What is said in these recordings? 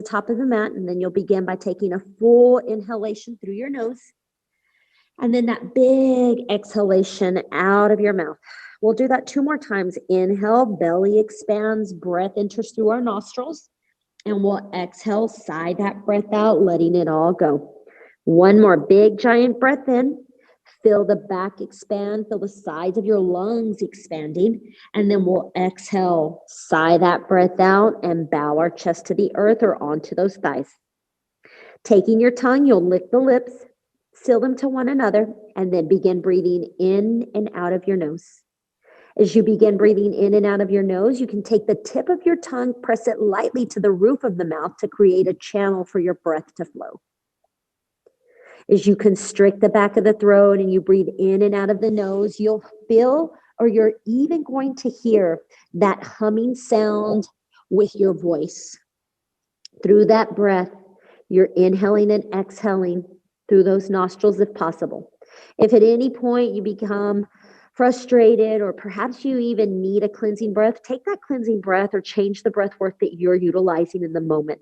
the top of the mat, and then you'll begin by taking a full inhalation through your nose, and then that big exhalation out of your mouth. We'll do that 2 more times. Inhale, belly expands, breath enters through our nostrils, and we'll exhale, sigh that breath out, letting it all go. 1 more big giant breath in. Feel the back expand, feel the sides of your lungs expanding, and then we'll exhale, sigh that breath out, and bow our chest to the earth or onto those thighs. Taking your tongue, you'll lick the lips, seal them to one another, and then begin breathing in and out of your nose. As you begin breathing in and out of your nose, you can take the tip of your tongue, press it lightly to the roof of the mouth to create a channel for your breath to flow. As you constrict the back of the throat and you breathe in and out of the nose, you'll feel, or you're even going to hear, that humming sound with your voice. Through that breath, you're inhaling and exhaling through those nostrils if possible. If at any point you become frustrated, or perhaps you even need a cleansing breath, take that cleansing breath or change the breath work that you're utilizing in the moment.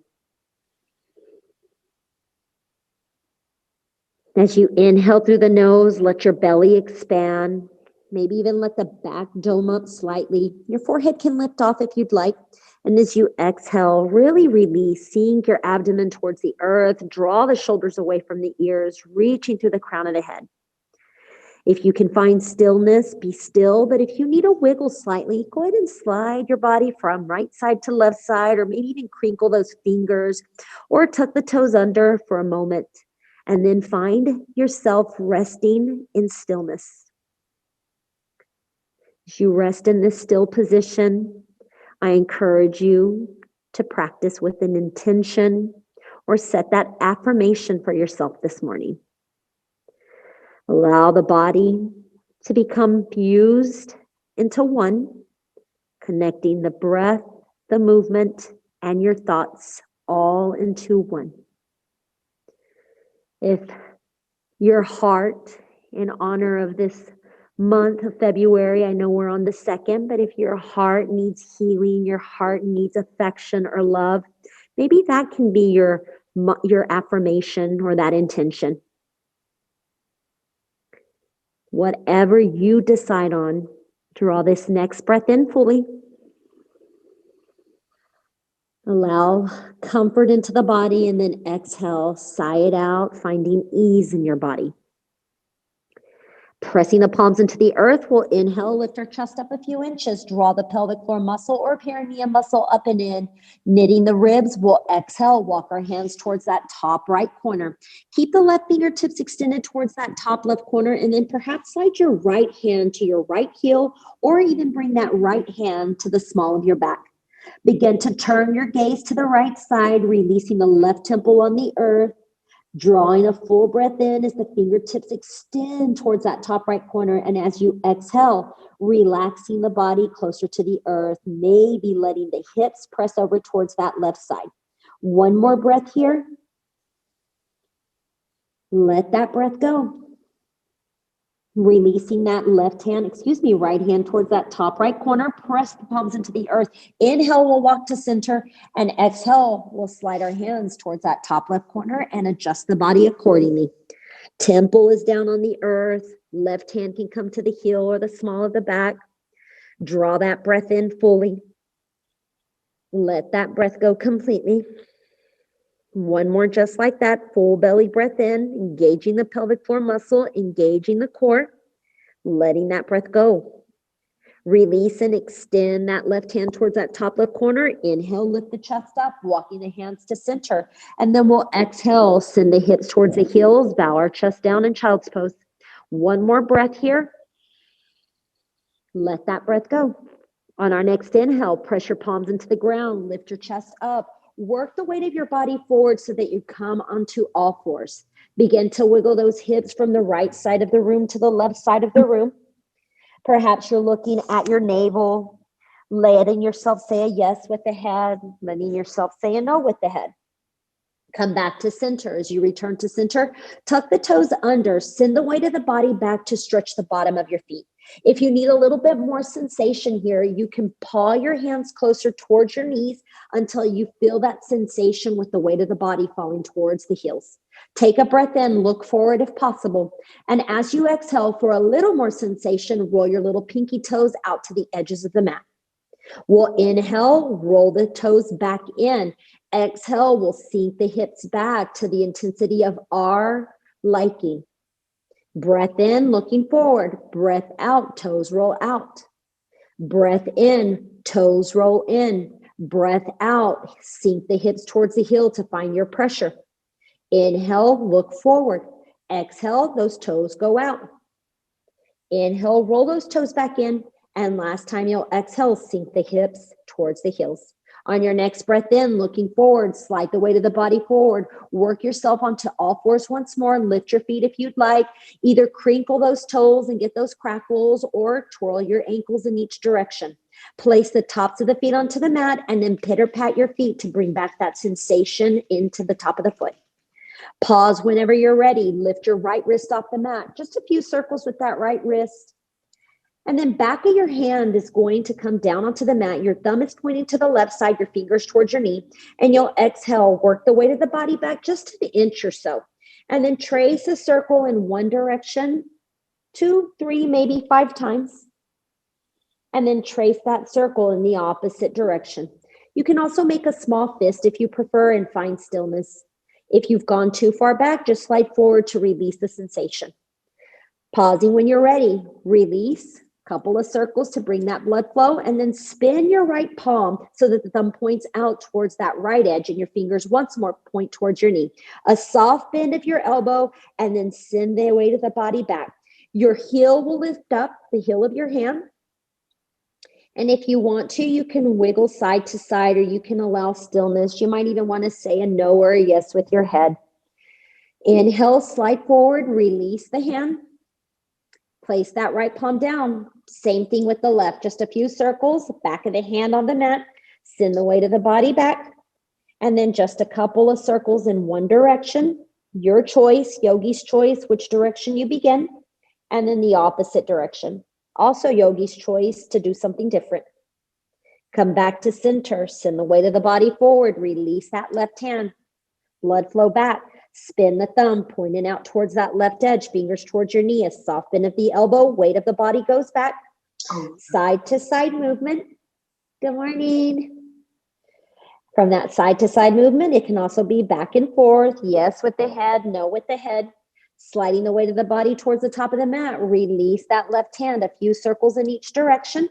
As you inhale through the nose, let your belly expand. Maybe even let the back dome up slightly. Your forehead can lift off if you'd like. And as you exhale, really release, sink your abdomen towards the earth. Draw the shoulders away from the ears, reaching through the crown of the head. If you can find stillness, be still. But if you need to wiggle slightly, go ahead and slide your body from right side to left side, or maybe even crinkle those fingers, or tuck the toes under for a moment. And then find yourself resting in stillness. As you rest in this still position, I encourage you to practice with an intention or set that affirmation for yourself this morning. Allow the body to become fused into one, connecting the breath, the movement, and your thoughts all into one. If your heart, in honor of this month of February, I know we're on the 2nd, but if your heart needs healing, your heart needs affection or love, maybe that can be your affirmation or that intention. Whatever you decide on, draw this next breath in fully. Allow comfort into the body, and then exhale, sigh it out, finding ease in your body. Pressing the palms into the earth, we'll inhale, lift our chest up a few inches, draw the pelvic floor muscle or perineum muscle up and in, knitting the ribs. We'll exhale, walk our hands towards that top right corner. Keep the left fingertips extended towards that top left corner, and then perhaps slide your right hand to your right heel, or even bring that right hand to the small of your back. Begin to turn your gaze to the right side, releasing the left temple on the earth, drawing a full breath in as the fingertips extend towards that top right corner. And as you exhale, relaxing the body closer to the earth, maybe letting the hips press over towards that left side. 1 more breath here. Let that breath go. Releasing that right hand towards that top right corner. Press the palms into the earth. Inhale, we'll walk to center, and exhale, we'll slide our hands towards that top left corner and adjust the body accordingly. Temple is down on the earth. Left hand can come to the heel or the small of the back. Draw that breath in fully. Let that breath go completely. 1 more just like that. Full belly breath in, engaging the pelvic floor muscle, engaging the core, letting that breath go. Release and extend that left hand towards that top left corner. Inhale, lift the chest up, walking the hands to center. And then we'll exhale, send the hips towards the heels, bow our chest down in child's pose. 1 more breath here. Let that breath go. On our next inhale, press your palms into the ground, lift your chest up. Work the weight of your body forward so that you come onto all fours. Begin to wiggle those hips from the right side of the room to the left side of the room. Perhaps you're looking at your navel, letting yourself say a yes with the head, letting yourself say a no with the head. Come back to center. As you return to center, tuck the toes under, send the weight of the body back to stretch the bottom of your feet. If you need a little bit more sensation here, you can paw your hands closer towards your knees until you feel that sensation with the weight of the body falling towards the heels. Take a breath in, look forward if possible. And as you exhale for a little more sensation, roll your little pinky toes out to the edges of the mat. We'll inhale, roll the toes back in. Exhale, we'll sink the hips back to the intensity of our liking. Breath in, looking forward. Breath out, toes roll out. Breath in, toes roll in. Breath out, sink the hips towards the heel to find your pressure. Inhale, look forward. Exhale, those toes go out. Inhale, roll those toes back in. And last time you'll exhale, sink the hips towards the heels. On your next breath in, looking forward, slide the weight of the body forward. Work yourself onto all fours once more. Lift your feet if you'd like. Either crinkle those toes and get those crackles or twirl your ankles in each direction. Place the tops of the feet onto the mat and then pitter pat your feet to bring back that sensation into the top of the foot. Pause whenever you're ready. Lift your right wrist off the mat. Just a few circles with that right wrist. And then back of your hand is going to come down onto the mat. Your thumb is pointing to the left side, your fingers towards your knee. And you'll exhale, work the weight of the body back just an inch or so. And then trace a circle in one direction, 2, 3, maybe 5 times. And then trace that circle in the opposite direction. You can also make a small fist if you prefer and find stillness. If you've gone too far back, just slide forward to release the sensation. Pausing when you're ready, release. Couple of circles to bring that blood flow, and then spin your right palm so that the thumb points out towards that right edge and your fingers once more point towards your knee. A soft bend of your elbow, and then send the weight of the body back. Your heel will lift up, the heel of your hand. And if you want to, you can wiggle side to side, or you can allow stillness. You might even want to say a no or a yes with your head. Inhale, slide forward, release the hand. Place that right palm down. Same thing with the left. Just a few circles, back of the hand on the mat. Send the weight of the body back. And then just a couple of circles in one direction. Your choice, yogi's choice, which direction you begin. And then the opposite direction. Also yogi's choice to do something different. Come back to center. Send the weight of the body forward. Release that left hand. Blood flow back. Spin the thumb, pointing out towards that left edge, fingers towards your knee, a soft bend of the elbow, weight of the body goes back. Side to side movement. Good morning. From that side to side movement, it can also be back and forth. Yes with the head, no with the head. Sliding the weight of the body towards the top of the mat. Release that left hand, a few circles in each direction.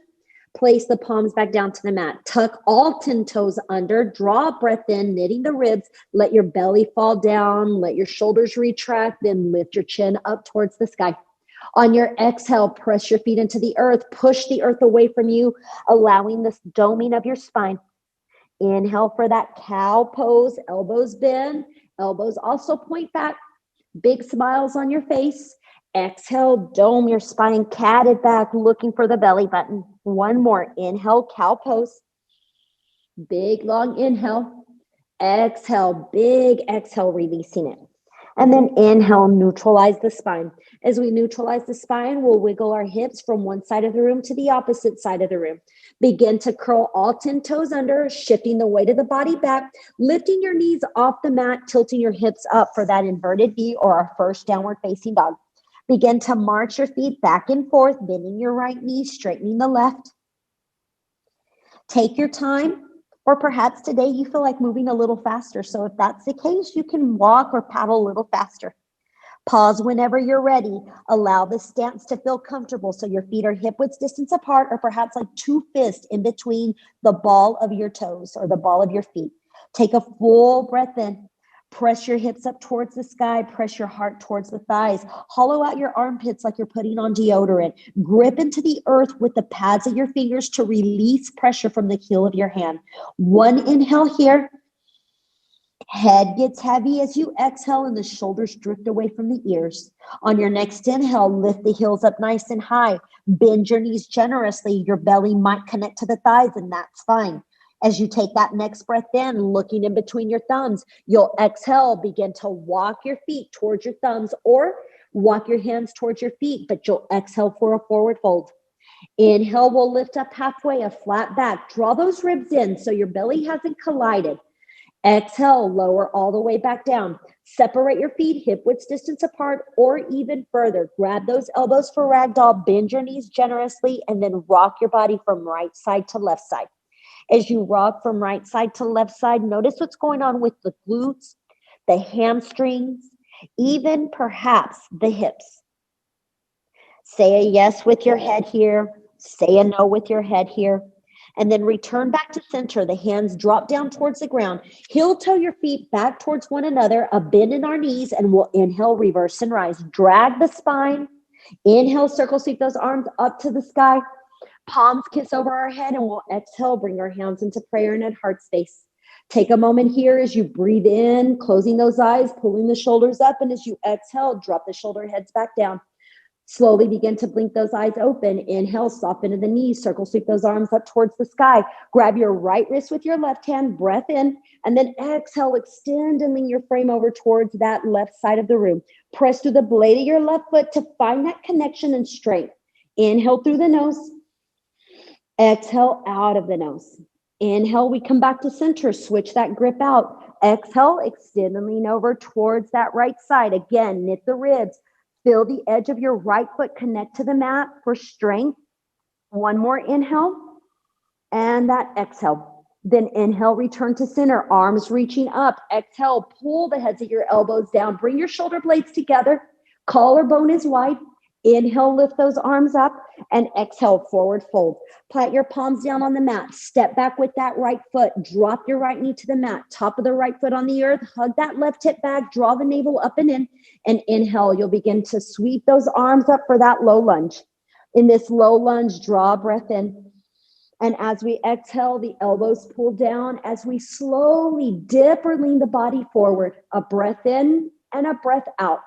Place the palms back down to the mat. Tuck all 10 toes under. Draw a breath in, knitting the ribs. Let your belly fall down. Let your shoulders retract. Then lift your chin up towards the sky. On your exhale, press your feet into the earth. Push the earth away from you, allowing this doming of your spine. Inhale for that cow pose. Elbows bend. Elbows also point back. Big smiles on your face. Exhale, dome your spine, catted back, looking for the belly button. One more. Inhale, cow pose. Big, long inhale. Exhale, big exhale, releasing it. And then inhale, neutralize the spine. As we neutralize the spine, we'll wiggle our hips from one side of the room to the opposite side of the room. Begin to curl all 10 toes under, shifting the weight of the body back, lifting your knees off the mat, tilting your hips up for that inverted V or our first downward facing dog. Begin to march your feet back and forth, bending your right knee, straightening the left. Take your time, or perhaps today you feel like moving a little faster. So if that's the case, you can walk or paddle a little faster. Pause whenever you're ready. Allow the stance to feel comfortable so your feet are hip-width distance apart, or perhaps like 2 fists in between the ball of your toes or the ball of your feet. Take a full breath in. Press your hips up towards the sky. Press your heart towards the thighs. Hollow out your armpits like you're putting on deodorant. Grip into the earth with the pads of your fingers to release pressure from the heel of your hand. One inhale here. Head gets heavy as you exhale and the shoulders drift away from the ears. On your next inhale, lift the heels up nice and high. Bend your knees generously. Your belly might connect to the thighs, and that's fine. As you take that next breath in, looking in between your thumbs, you'll exhale, begin to walk your feet towards your thumbs or Walk your hands towards your feet, but you'll exhale for a forward fold. Inhale, we'll lift up halfway, a flat back. Draw those ribs in so your belly hasn't collided. Exhale, lower all the way back down. Separate your feet hip width distance apart or even further. Grab those elbows for ragdoll, bend your knees generously, and then rock your body from right side to left side. As you rock from right side to left side, notice what's going on with the glutes, the hamstrings, even perhaps the hips. Say a yes with your head here. Say a no with your head here. And then return back to center. The hands drop down towards the ground. Heel toe your feet back towards one another, a bend in our knees, and we'll inhale, reverse, and rise. Drag the spine. Inhale, circle sweep those arms up to the sky. Palms kiss over our head, and we'll exhale, bring our hands into prayer and at heart space. Take a moment here as you breathe in, closing those eyes, pulling the shoulders up, and as you exhale, drop the shoulder heads back down. Slowly begin to blink those eyes open. Inhale, soften into the knees, circle sweep those arms up towards the sky. Grab your right wrist with your left hand, breath in, and then exhale, extend and lean your frame over towards that left side of the room. Press through the blade of your left foot to find that connection and strength. Inhale through the nose. Exhale out of the nose. Inhale, we come back to center. Switch that grip out. Exhale, extend and lean over towards that right side. Again, knit the ribs. Feel the edge of your right foot connect to the mat for strength. One more inhale and that exhale. Then inhale, return to center, arms reaching up. Exhale, pull the heads of your elbows down. Bring your shoulder blades together. Collarbone is wide. Inhale, lift those arms up, and exhale, forward fold. Plant your palms down on the mat. Step back with that right foot. Drop your right knee to the mat. Top of the right foot on the earth. Hug that left hip back. Draw the navel up and in. And inhale, you'll begin to sweep those arms up for that low lunge. In this low lunge, draw a breath in. And as we exhale, the elbows pull down. As we slowly dip or lean the body forward, a breath in and a breath out.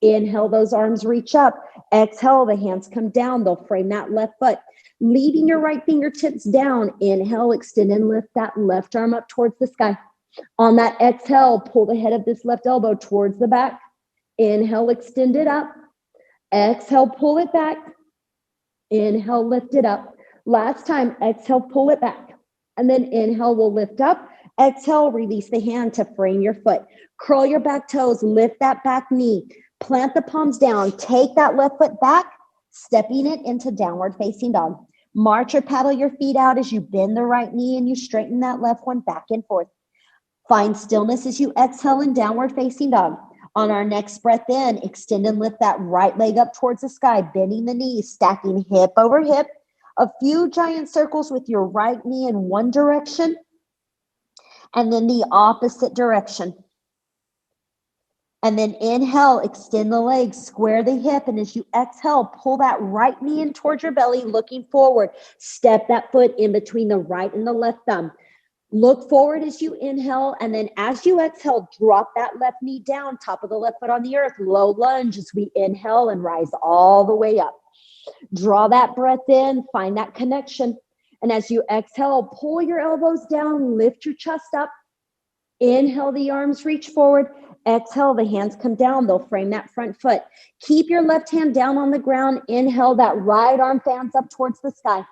Inhale, those arms reach up. Exhale, the hands come down. They'll frame that left foot. Leading your right fingertips down. Inhale, extend and lift that left arm up towards the sky. On that exhale, pull the head of this left elbow towards the back. Inhale, extend it up. Exhale, pull it back. Inhale, lift it up. Last time, exhale, pull it back. And then inhale, we'll lift up. Exhale, release the hand to frame your foot. Curl your back toes, lift that back knee. Plant the palms down. Take that left foot back, stepping it into downward facing dog. March or paddle your feet out as you bend the right knee and you straighten that left one back and forth. Find stillness as you exhale in downward facing dog. On our next breath in, extend and lift that right leg up towards the sky, bending the knees, stacking hip over hip. A few giant circles with your right knee in one direction and then the opposite direction. And then inhale, extend the legs, square the hip. And as you exhale, pull that right knee in towards your belly, looking forward. Step that foot in between the right and the left thumb. Look forward as you inhale. And then as you exhale, drop that left knee down, top of the left foot on the earth. Low lunge as we inhale and rise all the way up. Draw that breath in, find that connection. And as you exhale, pull your elbows down, lift your chest up. Inhale, the arms reach forward. Exhale, the hands come down. They'll frame that front foot. Keep your left hand down on the ground. Inhale, that right arm fans up towards the sky.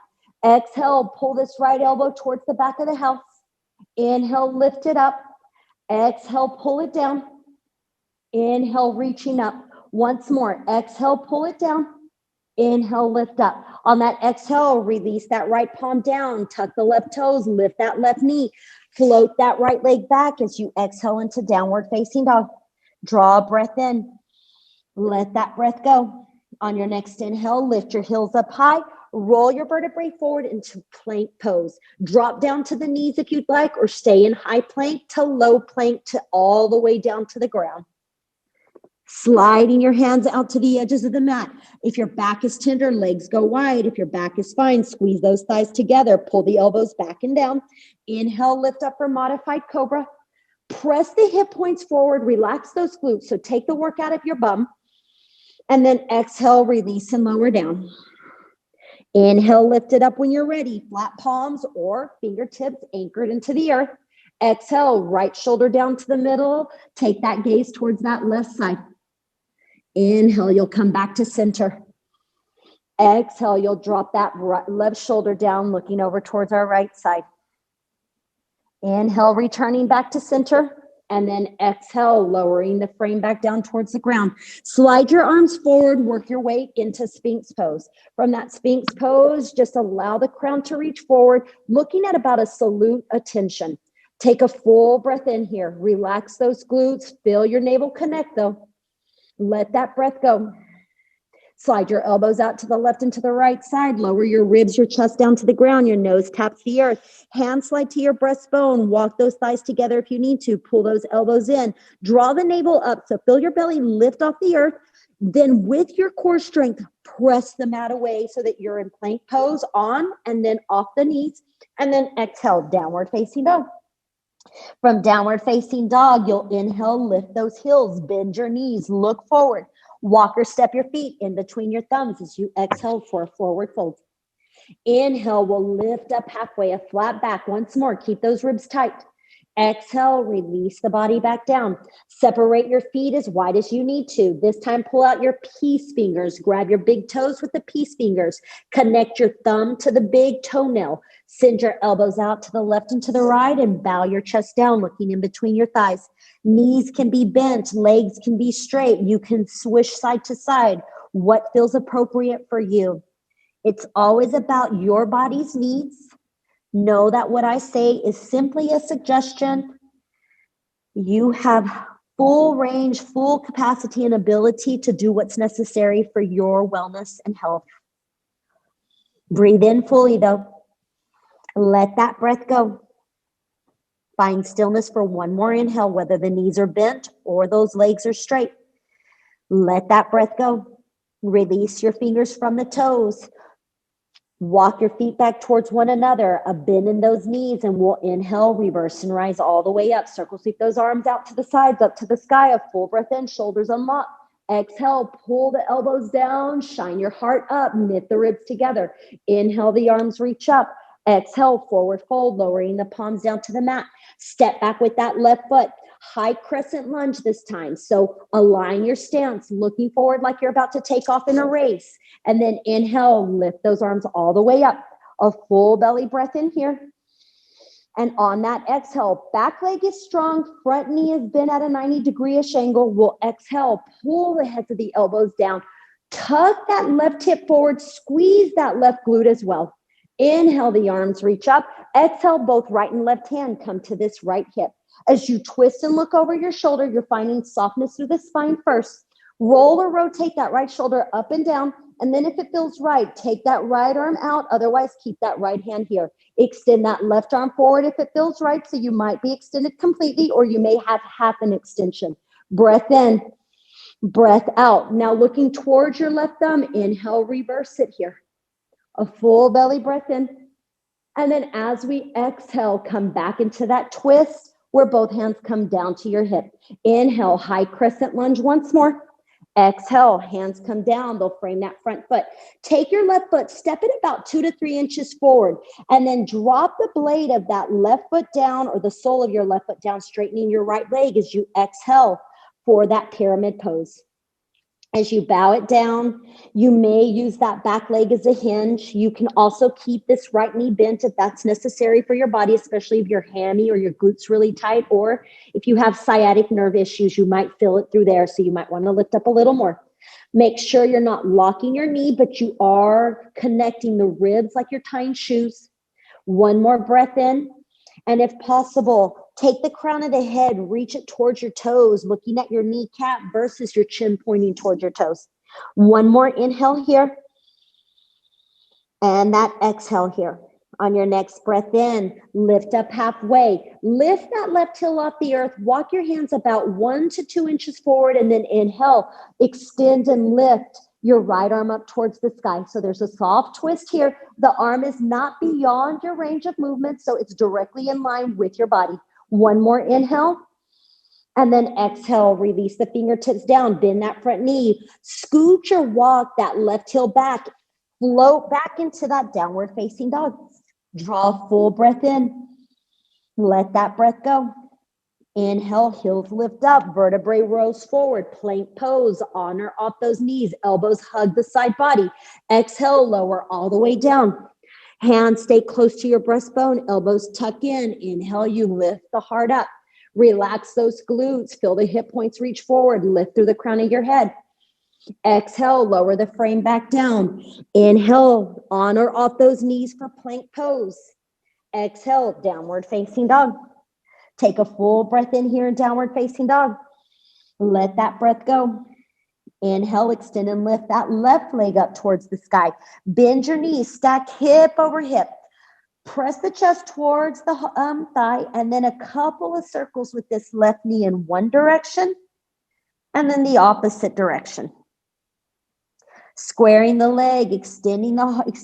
Exhale, pull this right elbow towards the back of the house. Inhale, lift it up. Exhale, pull it down. Inhale, reaching up. Once more. Exhale, pull it down. Inhale, lift up. On that exhale, release that right palm down. Tuck the left toes. Lift that left knee. Float that right leg back as you exhale into downward facing dog. Draw a breath in. Let that breath go. On your next inhale, lift your heels up high. Roll your vertebrae forward into plank pose. Drop down to the knees if you'd like, or stay in high plank to low plank to all the way down to the ground. Sliding your hands out to the edges of the mat. If your back is tender, legs go wide. If your back is fine, squeeze those thighs together. Pull the elbows back and down. Inhale, lift up for modified cobra. Press the hip points forward. Relax those glutes. So take the work out of your bum. And then exhale, release and lower down. Inhale, lift it up when you're ready. Flat palms or fingertips anchored into the earth. Exhale, right shoulder down to the middle. Take that gaze towards that left side. Inhale, you'll come back to center. Exhale, you'll drop that left shoulder down, looking over towards our right side. Inhale, returning back to center. And then exhale, lowering the frame back down towards the ground. Slide your arms forward, work your way into Sphinx Pose. From that Sphinx Pose, just allow the crown to reach forward, looking at about a salute attention. Take a full breath in here. Relax those glutes. Feel your navel connect, though. Let that breath go. Slide your elbows out to the left and to the right side. Lower your ribs, your chest down to the ground. Your nose taps the earth. Hands slide to your breastbone. Walk those thighs together if you need to. Pull those elbows in. Draw the navel up. So feel your belly lift off the earth. Then with your core strength, press the mat away so that you're in plank pose on and then off the knees. And then exhale, downward facing dog. From downward facing dog, you'll inhale, lift those heels, bend your knees, look forward. Walk or step your feet in between your thumbs as you exhale for a forward fold. Inhale, we'll lift up halfway, a flat back. Once more, keep those ribs tight. Exhale, release the body back down. Separate your feet as wide as you need to. This time, pull out your peace fingers. Grab your big toes with the peace fingers. Connect your thumb to the big toenail. Send your elbows out to the left and to the right and bow your chest down, looking in between your thighs. Knees can be bent, legs can be straight. You can swish side to side. What feels appropriate for you? It's always about your body's needs. Know that what I say is simply a suggestion. You have full range, full capacity and ability to do what's necessary for your wellness and health. Breathe in fully, though. Let that breath go. Find stillness for one more inhale, whether the knees are bent or those legs are straight. Let that breath go. Release your fingers from the toes. Walk your feet back towards one another, a bend in those knees, and we'll inhale, reverse, and rise all the way up. Circle sweep those arms out to the sides, up to the sky, a full breath in, shoulders unlock. Exhale, pull the elbows down, shine your heart up, knit the ribs together. Inhale, the arms reach up. Exhale, forward fold, lowering the palms down to the mat. Step back with that left foot. High crescent lunge this time. So align your stance, looking forward like you're about to take off in a race. And then inhale, lift those arms all the way up. A full belly breath in here. And on that exhale, back leg is strong, front knee is bent at a 90-degree-ish angle. We'll exhale, pull the heads of the elbows down. Tuck that left hip forward, squeeze that left glute as well. Inhale, the arms reach up. Exhale, both right and left hand come to this right hip. As you twist and look over your shoulder, you're finding softness through the spine first. Roll or rotate that right shoulder up and down. And then if it feels right, take that right arm out. Otherwise, keep that right hand here. Extend that left arm forward if it feels right. So you might be extended completely, or you may have half an extension. Breath in, breath out. Now looking towards your left thumb, inhale, reverse it here. A full belly breath in. And then as we exhale, come back into that twist where both hands come down to your hip. Inhale, high crescent lunge once more. Exhale, hands come down. They'll frame that front foot. Take your left foot, step it about 2 to 3 inches forward, and then drop the blade of that left foot down, or the sole of your left foot down, straightening your right leg as you exhale for that pyramid pose. As you bow it down, you may use that back leg as a hinge. You can also keep this right knee bent if that's necessary for your body, especially if your hammy or your glutes really tight, or if you have sciatic nerve issues, you might feel it through there. So you might want to lift up a little more. Make sure you're not locking your knee, but you are connecting the ribs like you're tying shoes. One more breath in. And if possible, take the crown of the head, reach it towards your toes, looking at your kneecap versus your chin pointing towards your toes. One more inhale here. And that exhale here. On your next breath in, lift up halfway. Lift that left heel off the earth. Walk your hands about 1 to 2 inches forward, and then inhale. Extend and lift your right arm up towards the sky. So there's a soft twist here. The arm is not beyond your range of movement, so it's directly in line with your body. One more inhale. And then exhale, release the fingertips down, bend that front knee, scoot your walk, that left heel back, float back into that downward facing dog. Draw a full breath in. Let that breath go. Inhale, heels lift up, vertebrae rose forward, plank pose, honor off those knees, elbows hug the side body. Exhale, lower all the way down. Hands stay close to your breastbone, elbows tuck in. Inhale, you lift the heart up. Relax those glutes, feel the hip points reach forward, lift through the crown of your head. Exhale, lower the frame back down. Inhale, honor off those knees for plank pose. Exhale, downward facing dog. Take a full breath in here in downward facing dog. Let that breath go. Inhale, extend and lift that left leg up towards the sky. Bend your knees, stack hip over hip. Press the chest towards the thigh, and then a couple of circles with this left knee in one direction, and then the opposite direction. Squaring the leg, extending the leg,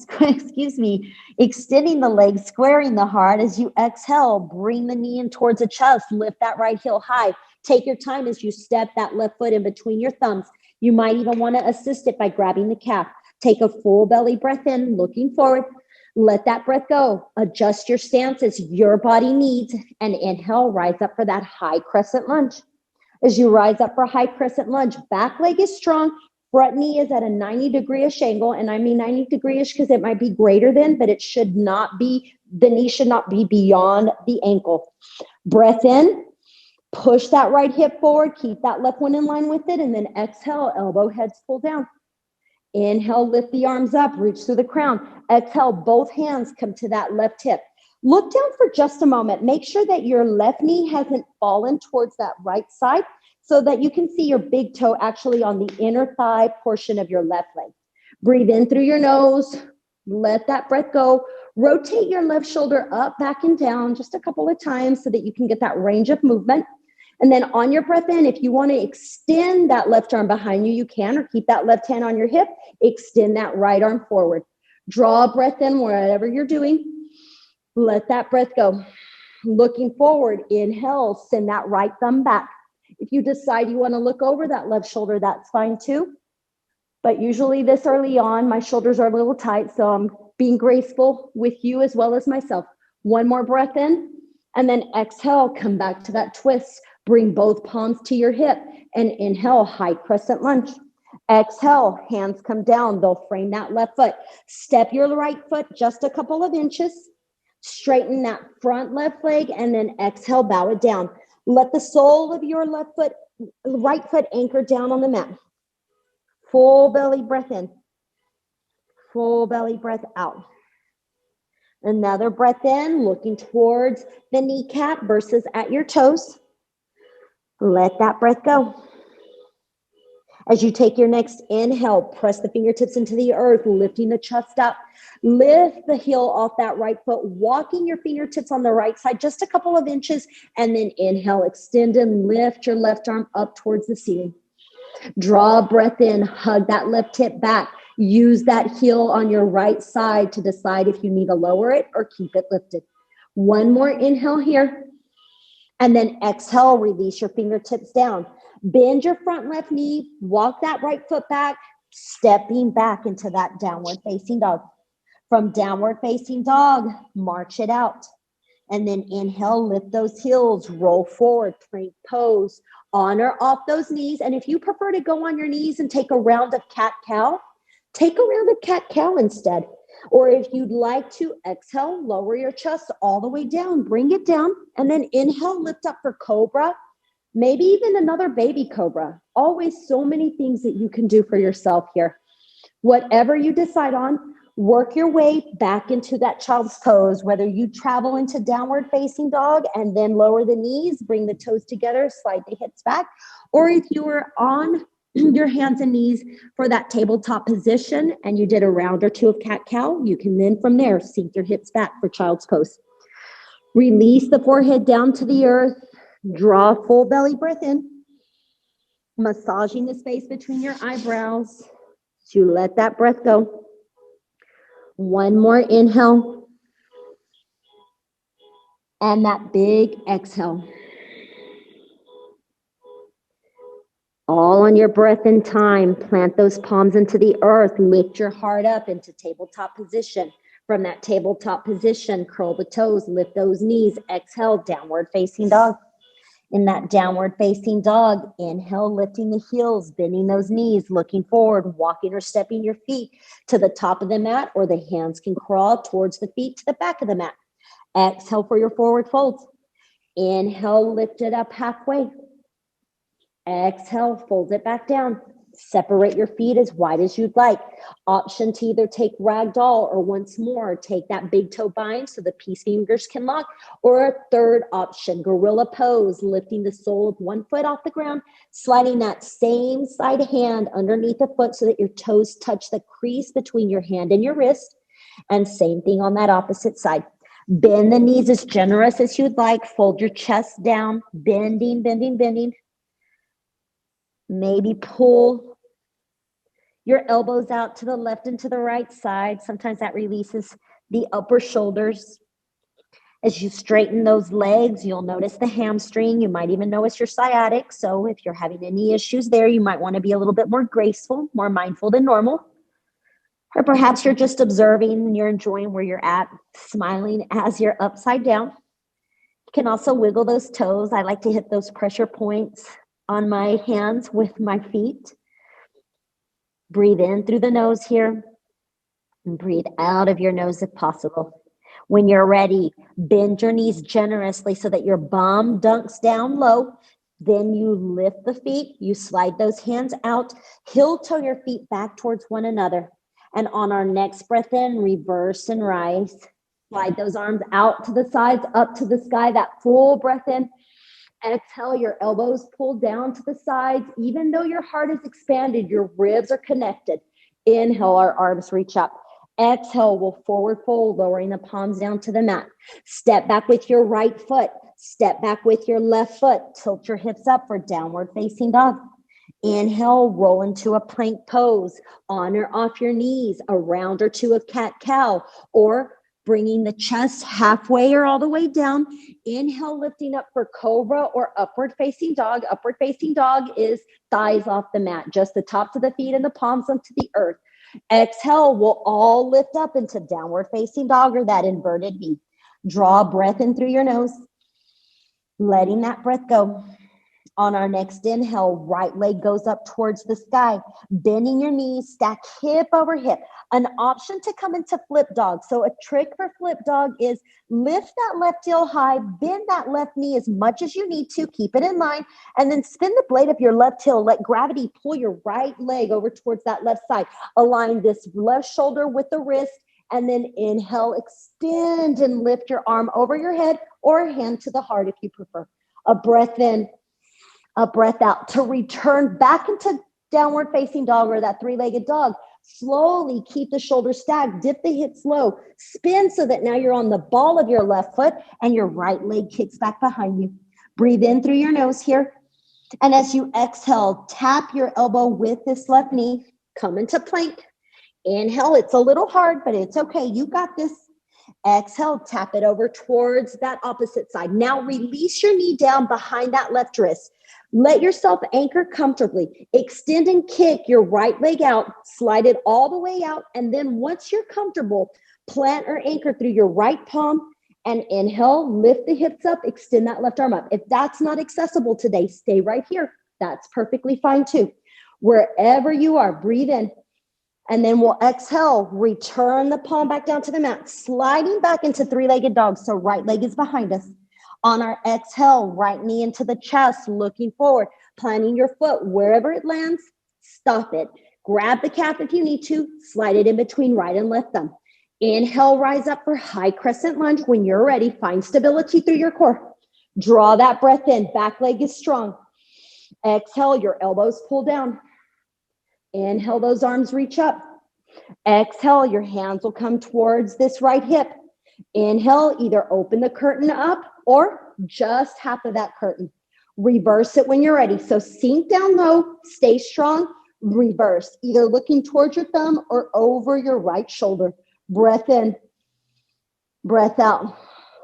squaring the heart. As you exhale, bring the knee in towards the chest, lift that right heel high. Take your time as you step that left foot in between your thumbs. You might even want to assist it by grabbing the calf. Take a full belly breath in, looking forward. Let that breath go. Adjust your stance as your body needs, and inhale, rise up for that high crescent lunge. As you rise up for high crescent lunge, back leg is strong. Front knee is at a 90-degree-ish angle, and I mean 90-degree-ish because it might be greater than, but it should not be, the knee should not be beyond the ankle. Breath in, push that right hip forward, keep that left one in line with it, and then exhale, elbow heads pull down. Inhale, lift the arms up, reach through the crown. Exhale, both hands come to that left hip. Look down for just a moment. Make sure that your left knee hasn't fallen towards that right side, so that you can see your big toe actually on the inner thigh portion of your left leg. Breathe in through your nose. Let that breath go. Rotate your left shoulder up, back, and down just a couple of times so that you can get that range of movement. And then on your breath in, if you want to extend that left arm behind you, you can, or keep that left hand on your hip. Extend that right arm forward. Draw a breath in wherever you're doing. Let that breath go. Looking forward, inhale, send that right thumb back. If you decide you want to look over that left shoulder, that's fine too. But usually this early on, my shoulders are a little tight, so I'm being graceful with you as well as myself. One more breath in, and then exhale, come back to that twist. Bring both palms to your hip, and inhale, high crescent lunge. Exhale, hands come down. They'll frame that left foot. Step your right foot just a couple of inches. Straighten that front left leg, and then exhale, bow it down. Let the sole of your right foot anchor down on the mat. Full belly breath in. Full belly breath out. Another breath in, looking towards the kneecap versus at your toes. Let that breath go. As you take your next inhale, press the fingertips into the earth, lifting the chest up. Lift the heel off that right foot, walking your fingertips on the right side just a couple of inches, and then inhale, extend and lift your left arm up towards the ceiling. Draw a breath in, hug that left hip back. Use that heel on your right side to decide if you need to lower it or keep it lifted. One more inhale here, and then exhale, release your fingertips down. Bend your front left knee, walk that right foot back, stepping back into that downward facing dog. From downward facing dog, march it out. And then inhale, lift those heels, roll forward, plank pose, honor off those knees. And if you prefer to go on your knees and take a round of cat-cow, take a round of cat-cow instead. Or if you'd like to, exhale, lower your chest all the way down, bring it down, and then inhale, lift up for cobra, maybe even another baby cobra. Always so many things that you can do for yourself here. Whatever you decide on, work your way back into that child's pose, whether you travel into downward facing dog and then lower the knees, bring the toes together, slide the hips back, or if you were on your hands and knees for that tabletop position and you did a round or two of cat-cow, you can then from there sink your hips back for child's pose. Release the forehead down to the earth, draw a full belly breath in, massaging the space between your eyebrows to let that breath go. One more inhale, and that big exhale. All on your breath and time, plant those palms into the earth, lift your heart up into tabletop position. From that tabletop position, curl the toes, lift those knees, exhale, downward facing dog. In that downward facing dog, inhale, lifting the heels, bending those knees, looking forward, walking or stepping your feet to the top of the mat, or the hands can crawl towards the feet to the back of the mat. Exhale for your forward folds. Inhale, lift it up halfway. Exhale, fold it back down. Separate your feet as wide as you'd like. Option to either take Ragdoll, or once more, take that big toe bind so the peace fingers can lock, or a third option, Gorilla Pose, lifting the sole of one foot off the ground, sliding that same side hand underneath the foot so that your toes touch the crease between your hand and your wrist, and same thing on that opposite side. Bend the knees as generous as you'd like. Fold your chest down, bending, bending, bending. Maybe pull your elbows out to the left and to the right side. Sometimes that releases the upper shoulders. As you straighten those legs, you'll notice the hamstring. You might even notice your sciatic. So if you're having any issues there, you might want to be a little bit more graceful, more mindful than normal. Or perhaps you're just observing and you're enjoying where you're at, smiling as you're upside down. You can also wiggle those toes. I like to hit those pressure points on my hands with my feet. Breathe in through the nose here and breathe out of your nose if possible. When you're ready, bend your knees generously so that your bum dunks down low. Then you lift the feet, you slide those hands out, heel toe your feet back towards one another. And on our next breath in, reverse and rise. Slide those arms out to the sides, up to the sky, that full breath in. Exhale, your elbows pull down to the sides. Even though your heart is expanded, your ribs are connected. Inhale, our arms reach up. Exhale, we'll forward fold, lowering the palms down to the mat. Step back with your right foot. Step back with your left foot. Tilt your hips up for downward facing dog. Inhale, roll into a plank pose. On or off your knees, a round or two of cat-cow, or bringing the chest halfway or all the way down. Inhale, lifting up for cobra or upward facing dog. Upward facing dog is thighs off the mat, just the tops of the feet and the palms onto the earth. Exhale, we'll all lift up into downward facing dog, or that inverted V. Draw breath in through your nose, letting that breath go. On our next inhale, right leg goes up towards the sky, bending your knees, stack hip over hip. An option to come into flip dog. So a trick for flip dog is lift that left heel high, bend that left knee as much as you need to, keep it in line, and then spin the blade of your left heel. Let gravity pull your right leg over towards that left side. Align this left shoulder with the wrist, and then inhale, extend and lift your arm over your head or hand to the heart if you prefer. A breath in, a breath out to return back into downward facing dog, or that three-legged dog. Slowly keep the shoulders stacked, dip the hips low, spin so that now you're on the ball of your left foot and your right leg kicks back behind you. Breathe in through your nose here. And as you exhale, tap your elbow with this left knee, come into plank. Inhale, it's a little hard, but it's okay. You got this. Exhale, tap it over towards that opposite side. Now release your knee down behind that left wrist. Let yourself anchor comfortably. Extend and kick your right leg out, slide it all the way out. And then once you're comfortable, plant or anchor through your right palm and inhale, lift the hips up, extend that left arm up. If that's not accessible today, stay right here. That's perfectly fine too. Wherever you are, breathe in. And then we'll exhale, return the palm back down to the mat, sliding back into three-legged dog. So right leg is behind us. On our exhale, right knee into the chest, looking forward, planting your foot wherever it lands, stop it. Grab the calf if you need to, slide it in between right and left thumb. Inhale, rise up for high crescent lunge. When you're ready, find stability through your core. Draw that breath in, back leg is strong. Exhale, your elbows pull down. Inhale, those arms reach up. Exhale, your hands will come towards this right hip. Inhale, either open the curtain up or just half of that curtain. Reverse it when you're ready. So sink down low, stay strong, reverse, either looking towards your thumb or over your right shoulder. Breath in, breath out.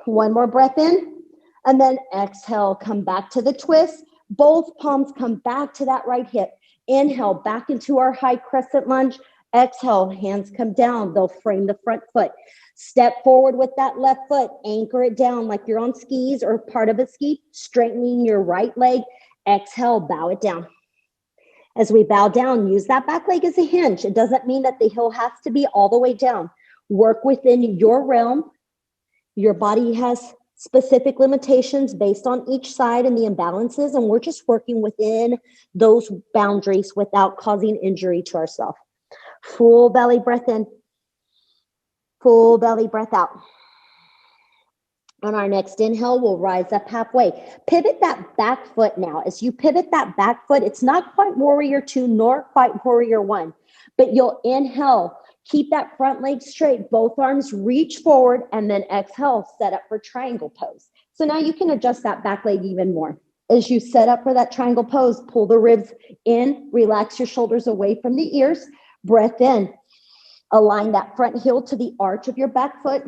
One more breath in, and then exhale, come back to the twist. Both palms come back to that right hip. Inhale, back into our high crescent lunge. Exhale, hands come down. They'll frame the front foot. Step forward with that left foot. Anchor it down like you're on skis or part of a ski, straightening your right leg. Exhale, bow it down. As we bow down, use that back leg as a hinge. It doesn't mean that the heel has to be all the way down. Work within your realm. Your body has specific limitations based on each side and the imbalances, and we're just working within those boundaries without causing injury to ourselves. Full belly breath in, full belly breath out. On our next inhale, we'll rise up halfway. Pivot that back foot now. As you pivot that back foot, it's not quite warrior 2 nor quite warrior 1, but you'll inhale. Keep that front leg straight. Both arms reach forward and then exhale, set up for triangle pose. So now you can adjust that back leg even more. As you set up for that triangle pose, pull the ribs in, relax your shoulders away from the ears, breath in. Align that front heel to the arch of your back foot.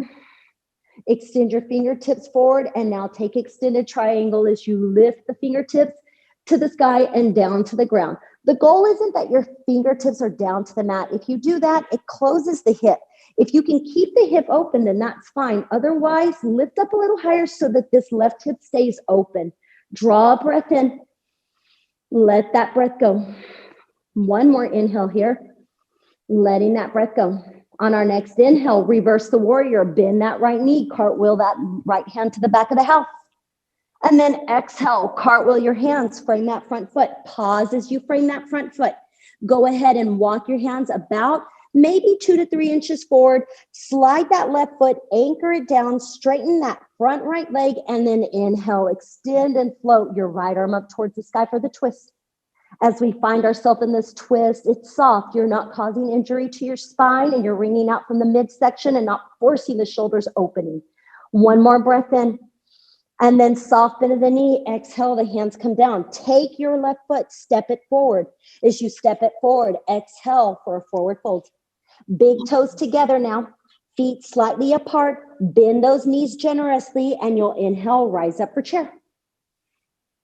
Extend your fingertips forward and now take extended triangle as you lift the fingertips to the sky and down to the ground. The goal isn't that your fingertips are down to the mat. If you do that, it closes the hip. If you can keep the hip open, then that's fine. Otherwise, lift up a little higher so that this left hip stays open. Draw a breath in. Let that breath go. One more inhale here. Letting that breath go. On our next inhale, reverse the warrior, bend that right knee, cartwheel that right hand to the back of the house. And then exhale, cartwheel your hands, frame that front foot. Pause as you frame that front foot. Go ahead and walk your hands about maybe 2 to 3 inches forward. Slide that left foot, anchor it down, straighten that front right leg, and then inhale, extend and float your right arm up towards the sky for the twist. As we find ourselves in this twist, it's soft. You're not causing injury to your spine and you're wringing out from the midsection and not forcing the shoulders opening. One more breath in and then soft bend of the knee. Exhale, the hands come down. Take your left foot, step it forward. As you step it forward, exhale for a forward fold. Big toes together now, feet slightly apart. Bend those knees generously and you'll inhale, rise up for chair.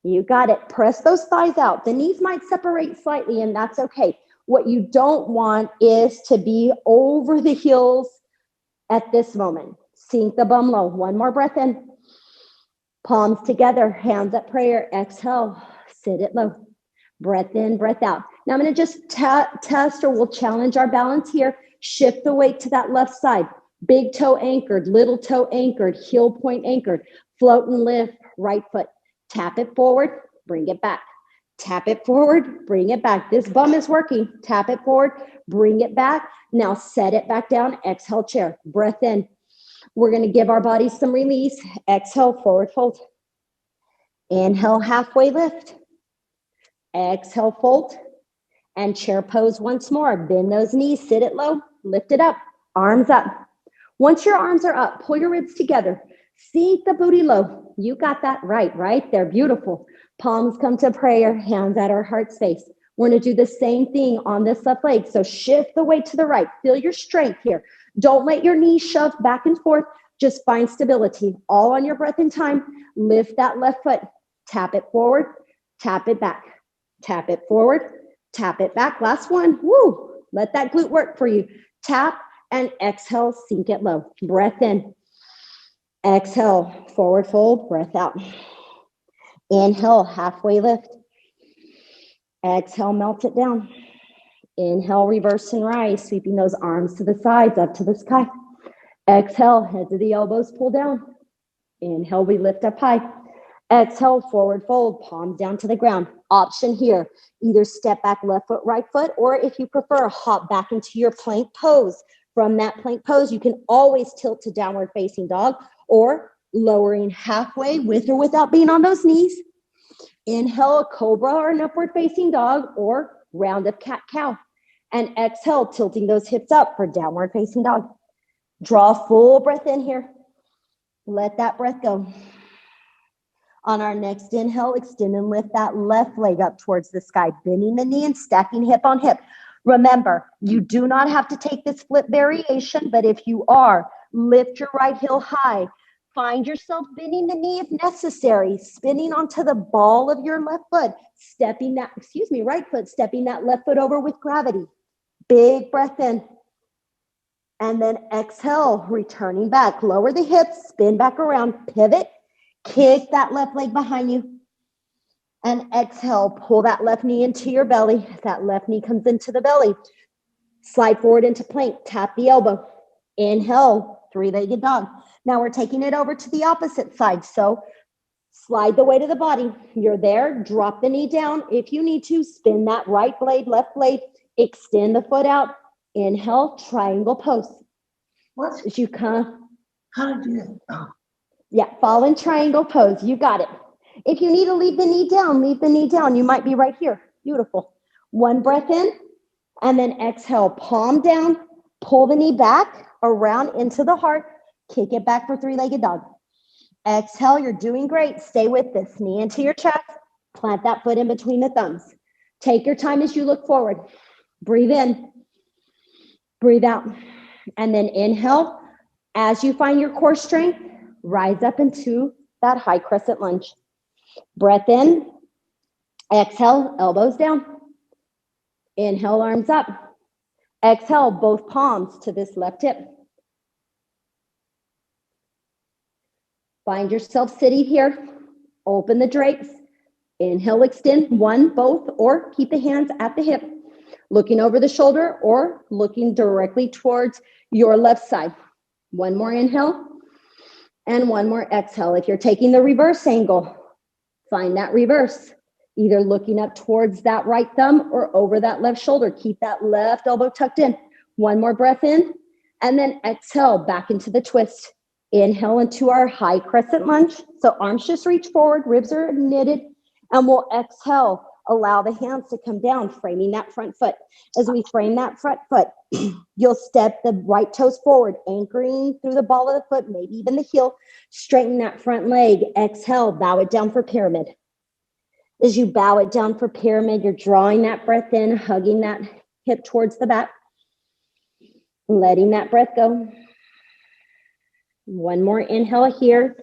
You got it. Press those thighs out. The knees might separate slightly, and that's okay. What you don't want is to be over the heels at this moment. Sink the bum low. One more breath in. Palms together, hands at prayer. Exhale, sit it low. Breath in, breath out. Now I'm going to just test or we'll challenge our balance here. Shift the weight to that left side. Big toe anchored, little toe anchored, heel point anchored. Float and lift, right foot. Tap it forward, bring it back. Tap it forward, bring it back. This bum is working. Tap it forward, bring it back. Now set it back down. Exhale, chair. Breath in. We're going to give our bodies some release. Exhale, forward fold. Inhale, halfway lift. Exhale, fold. And chair pose once more. Bend those knees, sit it low, lift it up. Arms up. Once your arms are up, pull your ribs together. Sink the booty low. You got that right there. Beautiful. Palms come to prayer, hands at our heart space. We're going to do the same thing on this left leg. So shift the weight to the right. Feel your strength here. Don't let your knees shove back and forth. Just find stability. All on your breath and time. Lift that left foot. Tap it forward. Tap it back. Tap it forward. Tap it back. Last one. Woo. Let that glute work for you. Tap and exhale. Sink it low. Breath in. Exhale, forward fold, breath out. Inhale, halfway lift. Exhale, melt it down. Inhale, reverse and rise, sweeping those arms to the sides, up to the sky. Exhale, head to the elbows, pull down. Inhale, we lift up high. Exhale, forward fold, palms down to the ground. Option here, either step back left foot, right foot, or if you prefer, hop back into your plank pose. From that plank pose, you can always tilt to downward facing dog, or lowering halfway with or without being on those knees. Inhale, a cobra or an upward facing dog, or round up cat-cow. And exhale, tilting those hips up for downward facing dog. Draw full breath in here. Let that breath go. On our next inhale, extend and lift that left leg up towards the sky, bending the knee and stacking hip on hip. Remember, you do not have to take this flip variation, but if you are, lift your right heel high. Find yourself bending the knee if necessary, spinning onto the ball of your left foot, right foot, stepping that left foot over with gravity. Big breath in. And then exhale, returning back. Lower the hips, spin back around, pivot, kick that left leg behind you. And exhale, pull that left knee into your belly. That left knee comes into the belly. Slide forward into plank, tap the elbow. Inhale, three-legged dog. Now we're taking it over to the opposite side. So slide the weight of the body. You're there, drop the knee down. If you need to, spin that right blade, left blade, extend the foot out. Inhale, triangle pose. What? As you come. How do you do that? Oh. Yeah, fall in triangle pose. You got it. If you need to leave the knee down, leave the knee down. You might be right here. Beautiful. One breath in, and then exhale, palm down, pull the knee back, around into the heart, kick it back for three-legged dog. Exhale, you're doing great. Stay with this. Knee into your chest, plant that foot in between the thumbs. Take your time as you look forward. Breathe in, breathe out, and then inhale. As you find your core strength, rise up into that high crescent lunge. Breath in, exhale, elbows down. Inhale, arms up. Exhale, both palms to this left hip. Find yourself sitting here. Open the drapes. Inhale, extend one, both, or keep the hands at the hip, looking over the shoulder or looking directly towards your left side. One more inhale and one more exhale. If you're taking the reverse angle, find that reverse, either looking up towards that right thumb or over that left shoulder. Keep that left elbow tucked in. One more breath in, and then exhale back into the twist. Inhale into our high crescent lunge. So arms just reach forward, ribs are knitted, and we'll exhale. Allow the hands to come down, framing that front foot. As we frame that front foot, you'll step the right toes forward, anchoring through the ball of the foot, maybe even the heel. Straighten that front leg. Exhale, bow it down for pyramid. As you bow it down for pyramid, you're drawing that breath in, hugging that hip towards the back, letting that breath go. One more inhale here,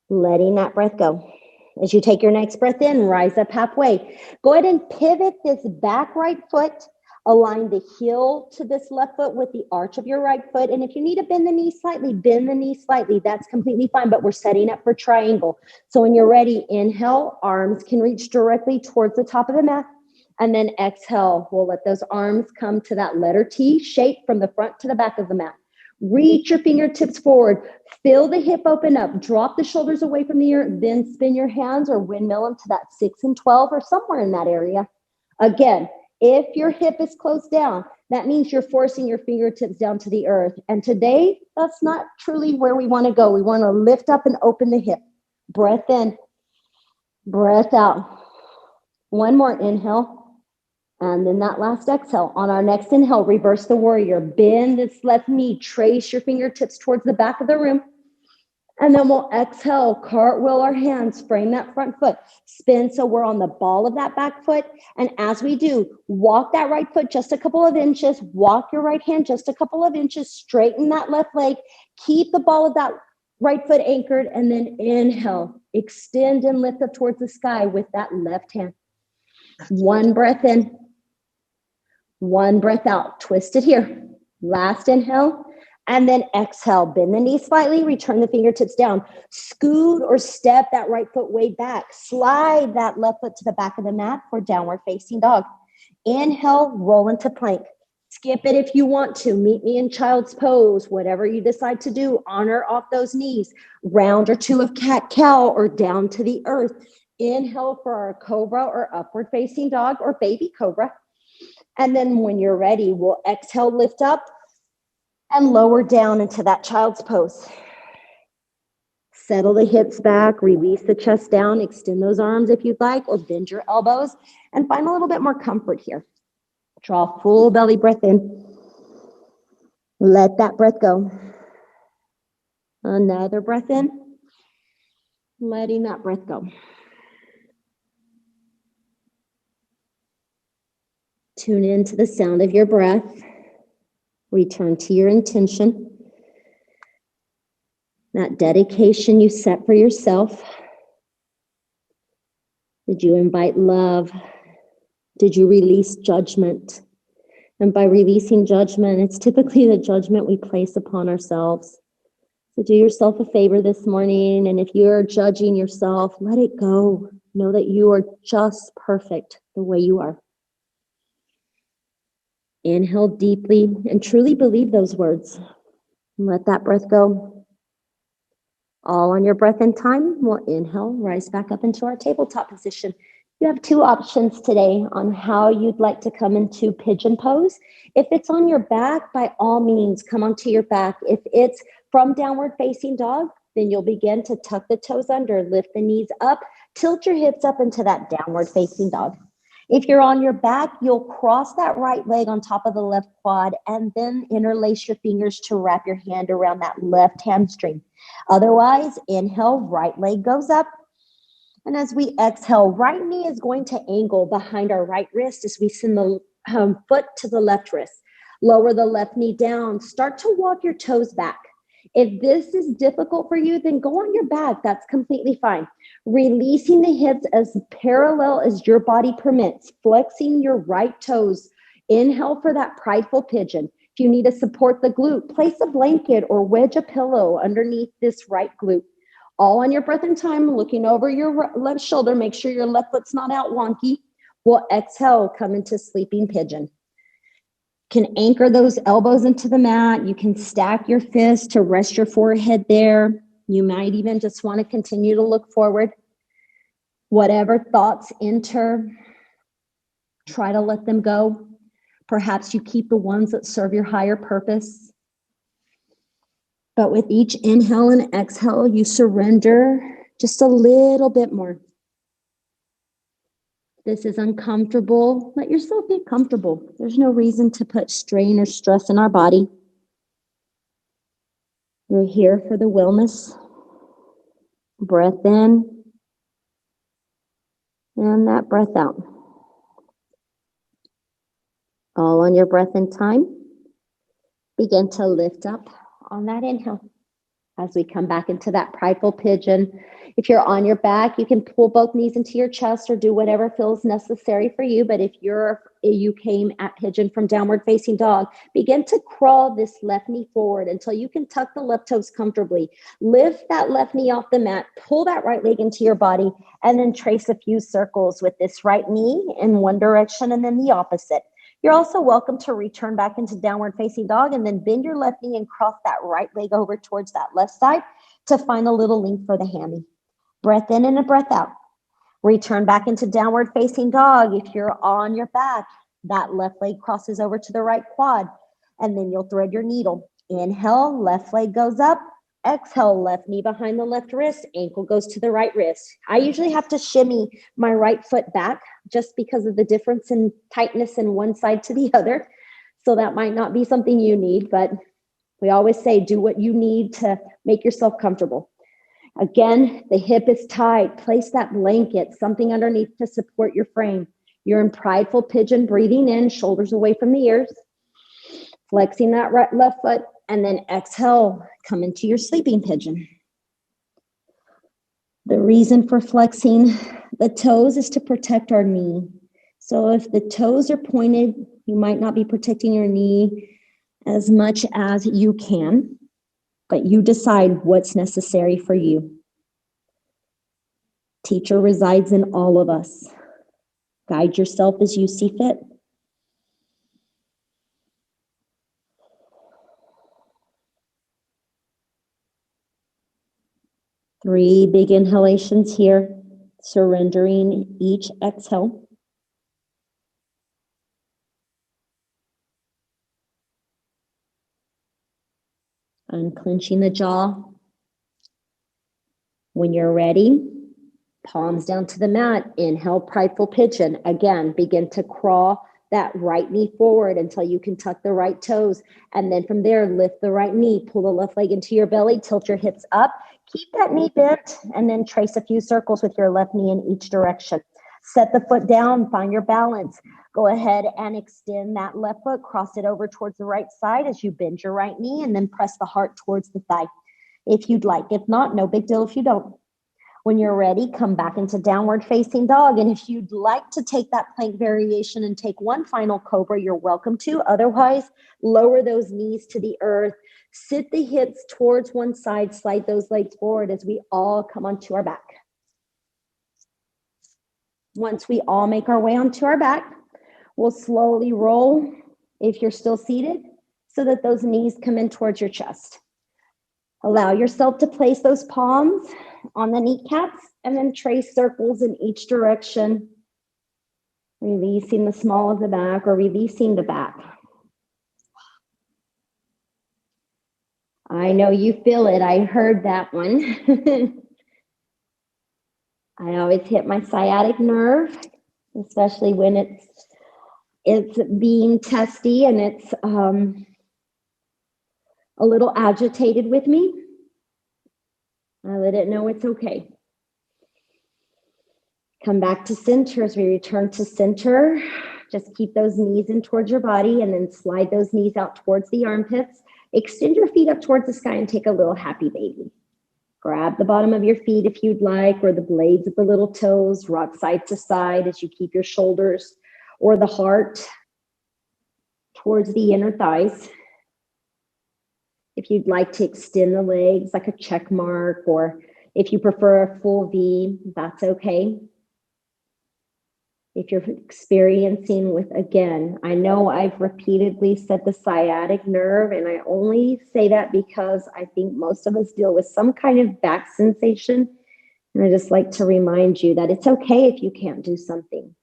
letting that breath go. As you take your next breath in, rise up halfway. Go ahead and pivot this back right foot. Align the heel to this left foot with the arch of your right foot. And if you need to bend the knee slightly, bend the knee slightly. That's completely fine, but we're setting up for triangle. So when you're ready, inhale, arms can reach directly towards the top of the mat. And then exhale, we'll let those arms come to that letter T shape from the front to the back of the mat. Reach your fingertips forward. Feel the hip open up. Drop the shoulders away from the ear. Then spin your hands or windmill them to that 6 and 12 or somewhere in that area. Again, if your hip is closed down, that means you're forcing your fingertips down to the earth. And today, that's not truly where we want to go. We want to lift up and open the hip. Breath in, breath out. One more inhale. And then that last exhale. On our next inhale, reverse the warrior. Bend this left knee. Trace your fingertips towards the back of the room. And then we'll exhale, cartwheel our hands, frame that front foot, spin so we're on the ball of that back foot. And as we do, walk that right foot just a couple of inches, walk your right hand just a couple of inches, straighten that left leg, keep the ball of that right foot anchored, and then inhale, extend and lift up towards the sky with that left hand. One breath in, one breath out, twist it here. Last inhale. And then exhale, bend the knee slightly, return the fingertips down. Scoot or step that right foot way back. Slide that left foot to the back of the mat for downward facing dog. Inhale, roll into plank. Skip it if you want to. Meet me in child's pose. Whatever you decide to do, honor off those knees. Round or two of cat-cow or down to the earth. Inhale for our cobra or upward facing dog or baby cobra. And then when you're ready, we'll exhale, lift up, and lower down into that child's pose. Settle the hips back, release the chest down, extend those arms if you'd like, or bend your elbows, and find a little bit more comfort here. Draw full belly breath in. Let that breath go. Another breath in. Letting that breath go. Tune into the sound of your breath. Return to your intention. That dedication you set for yourself. Did you invite love? Did you release judgment? And by releasing judgment, it's typically the judgment we place upon ourselves. So do yourself a favor this morning, and if you're judging yourself, let it go. Know that you are just perfect the way you are. Inhale deeply and truly believe those words. And let that breath go. All on your breath and time, we'll inhale, rise back up into our tabletop position. You have two options today on how you'd like to come into Pigeon Pose. If it's on your back, by all means, come onto your back. If it's from downward facing dog, then you'll begin to tuck the toes under, lift the knees up, tilt your hips up into that downward facing dog. If you're on your back, you'll cross that right leg on top of the left quad and then interlace your fingers to wrap your hand around that left hamstring. Otherwise, inhale, right leg goes up. And as we exhale, right knee is going to angle behind our right wrist as we send the foot to the left wrist. Lower the left knee down. Start to walk your toes back. If this is difficult for you, then go on your back. That's completely fine. Releasing the hips as parallel as your body permits. Flexing your right toes. Inhale for that prideful pigeon. If you need to support the glute, place a blanket or wedge a pillow underneath this right glute. All on your breath and time, looking over your left shoulder. Make sure your left foot's not out wonky. We'll exhale, come into sleeping pigeon. Can anchor those elbows into the mat. You can stack your fists to rest your forehead there. You might even just want to continue to look forward. Whatever thoughts enter, try to let them go. Perhaps you keep the ones that serve your higher purpose. But with each inhale and exhale, you surrender just a little bit more. This is uncomfortable. Let yourself get comfortable. There's no reason to put strain or stress in our body. You're here for the wellness. Breath in. And that breath out. All on your breath and time. Begin to lift up on that inhale. As we come back into that prideful pigeon. If you're on your back, you can pull both knees into your chest or do whatever feels necessary for you. But if you came at pigeon from downward facing dog, begin to crawl this left knee forward until you can tuck the left toes comfortably. Lift that left knee off the mat, pull that right leg into your body, and then trace a few circles with this right knee in one direction and then the opposite. You're also welcome to return back into downward facing dog and then bend your left knee and cross that right leg over towards that left side to find a little length for the hammy. Breath in and a breath out. Return back into downward facing dog. If you're on your back, that left leg crosses over to the right quad and then you'll thread your needle. Inhale, left leg goes up. Exhale, left knee behind the left wrist, ankle goes to the right wrist. I usually have to shimmy my right foot back just because of the difference in tightness in one side to the other. So that might not be something you need, but we always say do what you need to make yourself comfortable. Again, the hip is tight. Place that blanket, something underneath to support your frame. You're in prideful pigeon, breathing in, shoulders away from the ears, flexing that right left foot, and then exhale, come into your sleeping pigeon. The reason for flexing the toes is to protect our knee. So if the toes are pointed, you might not be protecting your knee as much as you can, but you decide what's necessary for you. Teacher resides in all of us. Guide yourself as you see fit. Three big inhalations here, surrendering each exhale. Unclenching the jaw. When you're ready, palms down to the mat. Inhale, prideful pigeon. Again, begin to crawl that right knee forward until you can tuck the right toes. And then from there, lift the right knee, pull the left leg into your belly, tilt your hips up. Keep that knee bent, and then trace a few circles with your left knee in each direction. Set the foot down, find your balance. Go ahead and extend that left foot, cross it over towards the right side as you bend your right knee, and then press the heart towards the thigh if you'd like. If not, no big deal if you don't. When you're ready, come back into downward facing dog. And if you'd like to take that plank variation and take one final cobra, you're welcome to. Otherwise, lower those knees to the earth. Sit the hips towards one side, slide those legs forward as we all come onto our back. Once we all make our way onto our back, we'll slowly roll, if you're still seated, so that those knees come in towards your chest. Allow yourself to place those palms on the kneecaps and then trace circles in each direction, releasing the small of the back or releasing the back. I know you feel it. I heard that one. I always hit my sciatic nerve, especially when it's being testy and it's a little agitated with me. I let it know it's okay. Come back to center as we return to center. Just keep those knees in towards your body and then slide those knees out towards the armpits. Extend your feet up towards the sky and take a little happy baby. Grab the bottom of your feet if you'd like, or the blades of the little toes. Rock side to side as you keep your shoulders or the heart towards the inner thighs. If you'd like to extend the legs like a check mark, or if you prefer a full V, that's okay. If you're experiencing with, again, I know I've repeatedly said the sciatic nerve, and I only say that because I think most of us deal with some kind of back sensation. And I just like to remind you that it's okay if you can't do something.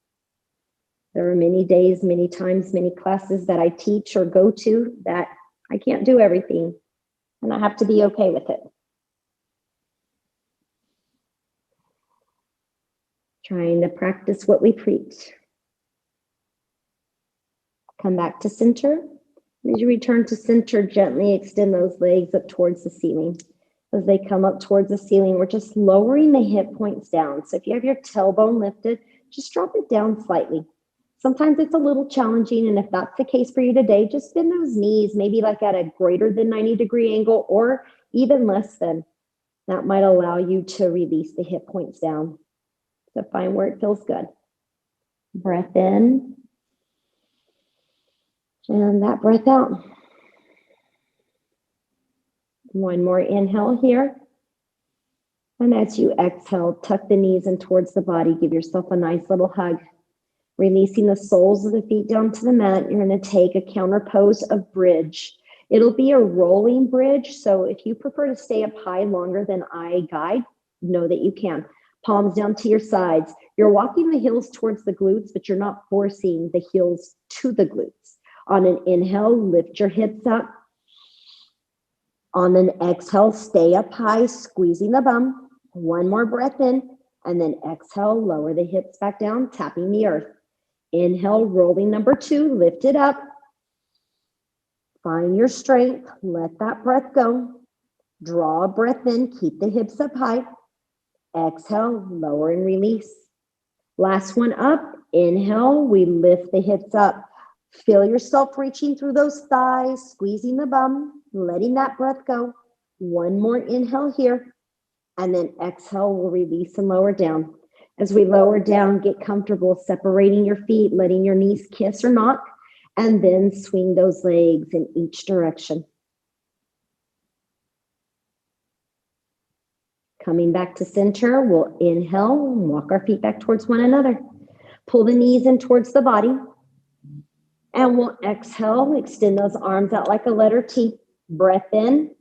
There are many days, many times, many classes that I teach or go to that I can't do everything, and I have to be okay with it. Trying to practice what we preach. Come back to center. As you return to center, gently extend those legs up towards the ceiling. As they come up towards the ceiling, we're just lowering the hip points down. So if you have your tailbone lifted, just drop it down slightly. Sometimes it's a little challenging, and if that's the case for you today, just bend those knees, maybe like at a greater than 90-degree angle or even less than. That might allow you to release the hip points down. So find where it feels good. Breath in. And that breath out. One more inhale here. And as you exhale, tuck the knees in towards the body. Give yourself a nice little hug. Releasing the soles of the feet down to the mat. You're going to take a counter pose of bridge. It'll be a rolling bridge. So if you prefer to stay up high longer than I guide, know that you can. Palms down to your sides. You're walking the heels towards the glutes, but you're not forcing the heels to the glutes. On an inhale, lift your hips up. On an exhale, stay up high, squeezing the bum. One more breath in, and then exhale, lower the hips back down, tapping the earth. Inhale, rolling number 2, lift it up. Find your strength, let that breath go. Draw a breath in, keep the hips up high. Exhale, lower and release. Last one up, inhale, we lift the hips up. Feel yourself reaching through those thighs, squeezing the bum, letting that breath go. One more inhale here, and then exhale, we'll release and lower down. As we lower down, get comfortable separating your feet, letting your knees kiss or not, and then swing those legs in each direction. Coming back to center, we'll inhale and walk our feet back towards one another. Pull the knees in towards the body. And we'll exhale, extend those arms out like a letter T. Breath in.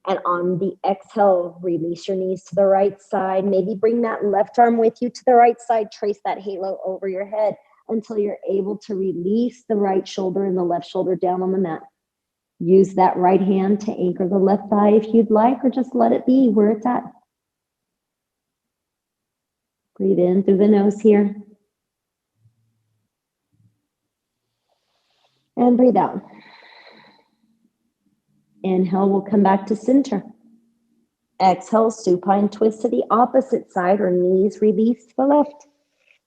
And on the exhale, release your knees to the right side. Maybe bring that left arm with you to the right side. Trace that halo over your head until you're able to release the right shoulder and the left shoulder down on the mat. Use that right hand to anchor the left thigh if you'd like, or just let it be where it's at. Breathe in through the nose here. And breathe out. Inhale, we'll come back to center. Exhale, supine twist to the opposite side, or knees release to the left.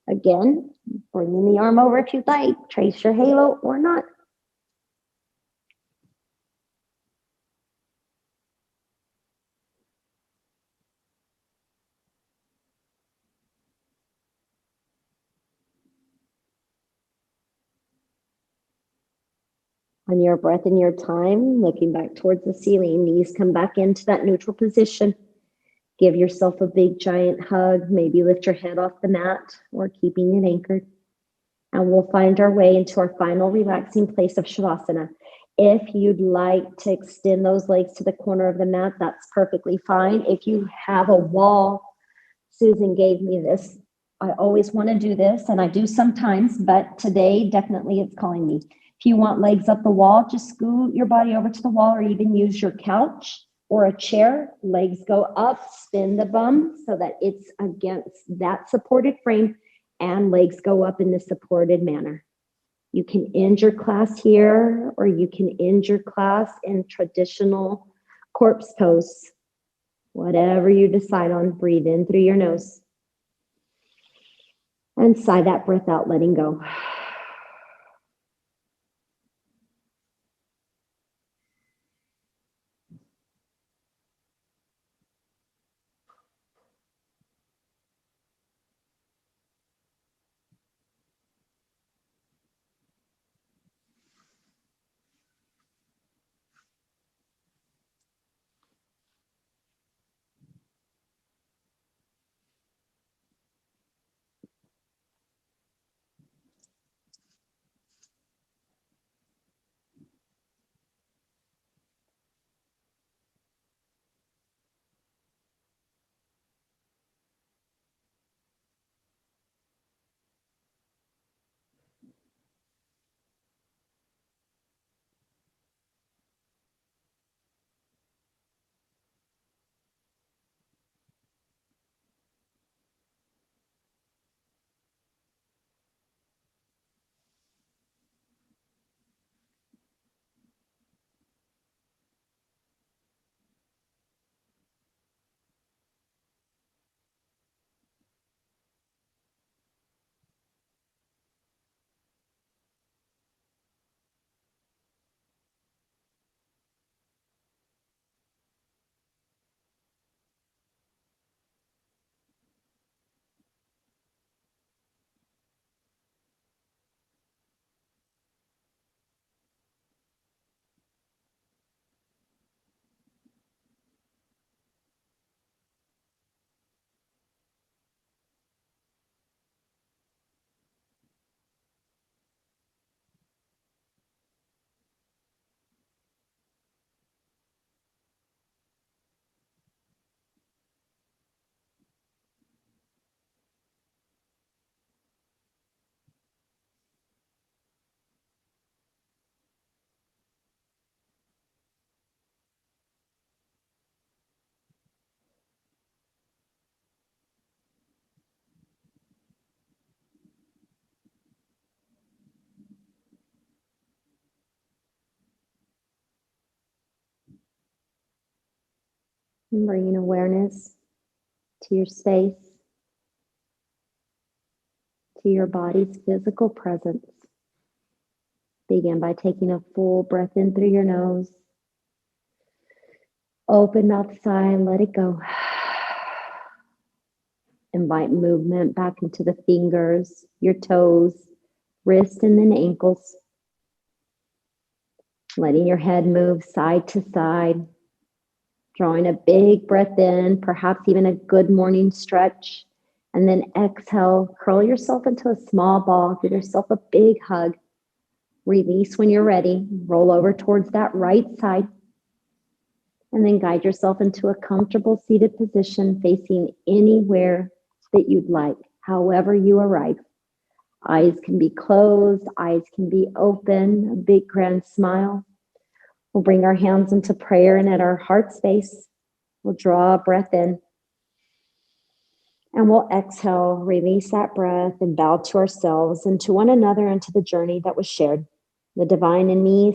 Again, bringing the arm over if you'd like. Trace your halo or not. On your breath and your time, looking back towards the ceiling, knees come back into that neutral position. Give yourself a big giant hug. Maybe lift your head off the mat or keeping it anchored. And we'll find our way into our final relaxing place of Shavasana. If you'd like to extend those legs to the corner of the mat, that's perfectly fine. If you have a wall, Susan gave me this. I always want to do this, and I do sometimes, but today definitely it's calling me. If you want legs up the wall, just scoot your body over to the wall or even use your couch or a chair. Legs go up, spin the bum so that it's against that supported frame, and legs go up in the supported manner. You can end your class here, or you can end your class in traditional corpse pose. Whatever you decide on, breathe in through your nose. And sigh that breath out, letting go. And bringing awareness to your space, to your body's physical presence. Begin by taking a full breath in through your nose. Open mouth, sigh, and let it go. Invite movement back into the fingers, your toes, wrists, and then ankles. Letting your head move side to side. Drawing a big breath in, perhaps even a good morning stretch. And then exhale, curl yourself into a small ball. Give yourself a big hug. Release when you're ready. Roll over towards that right side. And then guide yourself into a comfortable seated position facing anywhere that you'd like, however you arrive. Eyes can be closed, eyes can be open, a big grand smile. We'll bring our hands into prayer, and at our heart space, we'll draw a breath in. And we'll exhale, release that breath, and bow to ourselves and to one another and to the journey that was shared. The divine in me